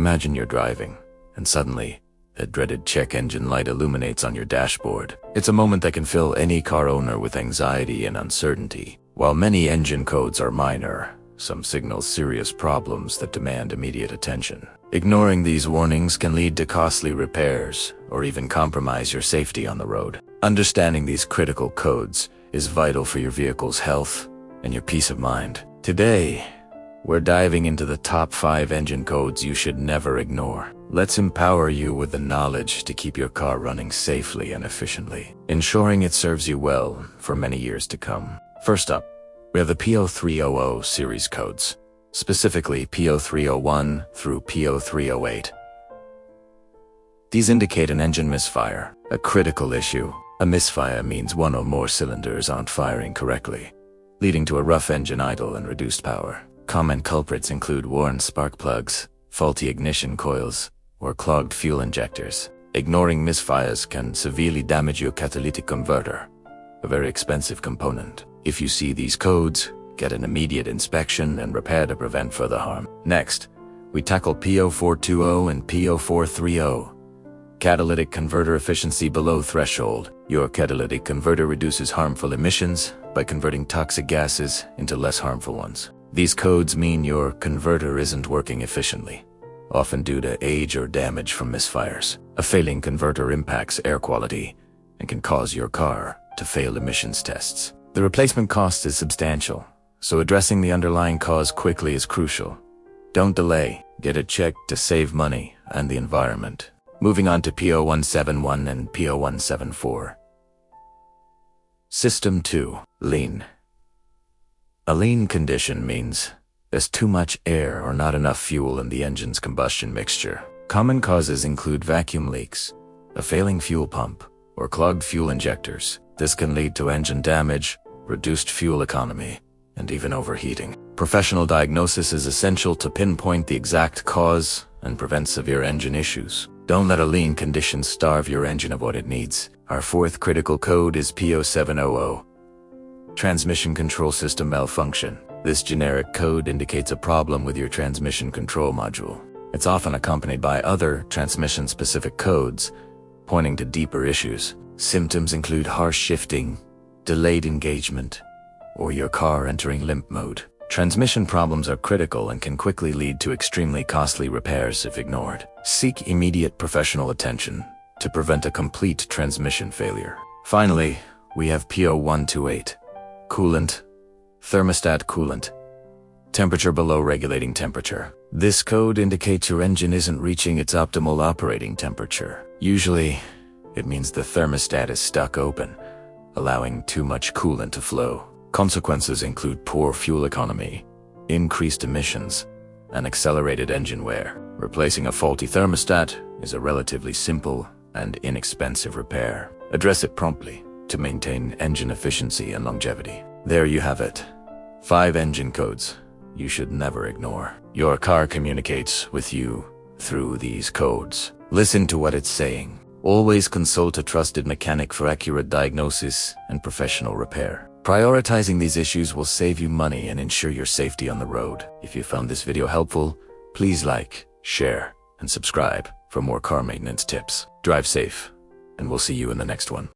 Imagine you're driving, and suddenly, that dreaded check engine light illuminates on your dashboard. It's a moment that can fill any car owner with anxiety and uncertainty. While many engine codes are minor, some signal serious problems that demand immediate attention. Ignoring these warnings can lead to costly repairs or even compromise your safety on the road. Understanding these critical codes is vital for your vehicle's health and your peace of mind. Today, we're diving into the top 5 engine codes you should never ignore. Let's empower you with the knowledge to keep your car running safely and efficiently, ensuring it serves you well for many years to come. First up, we have the P0300 series codes, specifically P0301 through P0308. These indicate an engine misfire, a critical issue. A misfire means one or more cylinders aren't firing correctly, leading to a rough engine idle and reduced power. Common culprits include worn spark plugs, faulty ignition coils, or clogged fuel injectors. Ignoring misfires can severely damage your catalytic converter, a very expensive component. If you see these codes, get an immediate inspection and repair to prevent further harm. Next, we tackle P0420 and P0430. Catalytic converter efficiency below threshold. Your catalytic converter reduces harmful emissions by converting toxic gases into less harmful ones. These codes mean your converter isn't working efficiently, often due to age or damage from misfires. A failing converter impacts air quality and can cause your car to fail emissions tests. The replacement cost is substantial, so addressing the underlying cause quickly is crucial. Don't delay, get it checked to save money and the environment. Moving on to P0171 and P0174. System 2. Lean. A lean condition means there's too much air or not enough fuel in the engine's combustion mixture. Common causes include vacuum leaks, a failing fuel pump, or clogged fuel injectors. This can lead to engine damage, reduced fuel economy, and even overheating. Professional diagnosis is essential to pinpoint the exact cause and prevent severe engine issues. Don't let a lean condition starve your engine of what it needs. Our 4th critical code is P0700. Transmission control system malfunction. This generic code indicates a problem with your transmission control module. It's often accompanied by other transmission-specific codes, pointing to deeper issues. Symptoms include harsh shifting, delayed engagement, or your car entering limp mode. Transmission problems are critical and can quickly lead to extremely costly repairs if ignored. Seek immediate professional attention to prevent a complete transmission failure. Finally, we have P0128. Coolant, thermostat coolant, temperature below regulating temperature. This code indicates your engine isn't reaching its optimal operating temperature. Usually, it means the thermostat is stuck open, allowing too much coolant to flow. Consequences include poor fuel economy, increased emissions, and accelerated engine wear. Replacing a faulty thermostat is a relatively simple and inexpensive repair. Address it promptly to maintain engine efficiency and longevity. There you have it. 5 engine codes you should never ignore. Your car communicates with you through these codes. Listen to what it's saying. Always consult a trusted mechanic for accurate diagnosis and professional repair. Prioritizing these issues will save you money and ensure your safety on the road. If you found this video helpful, please like, share, and subscribe for more car maintenance tips. Drive safe, and we'll see you in the next one.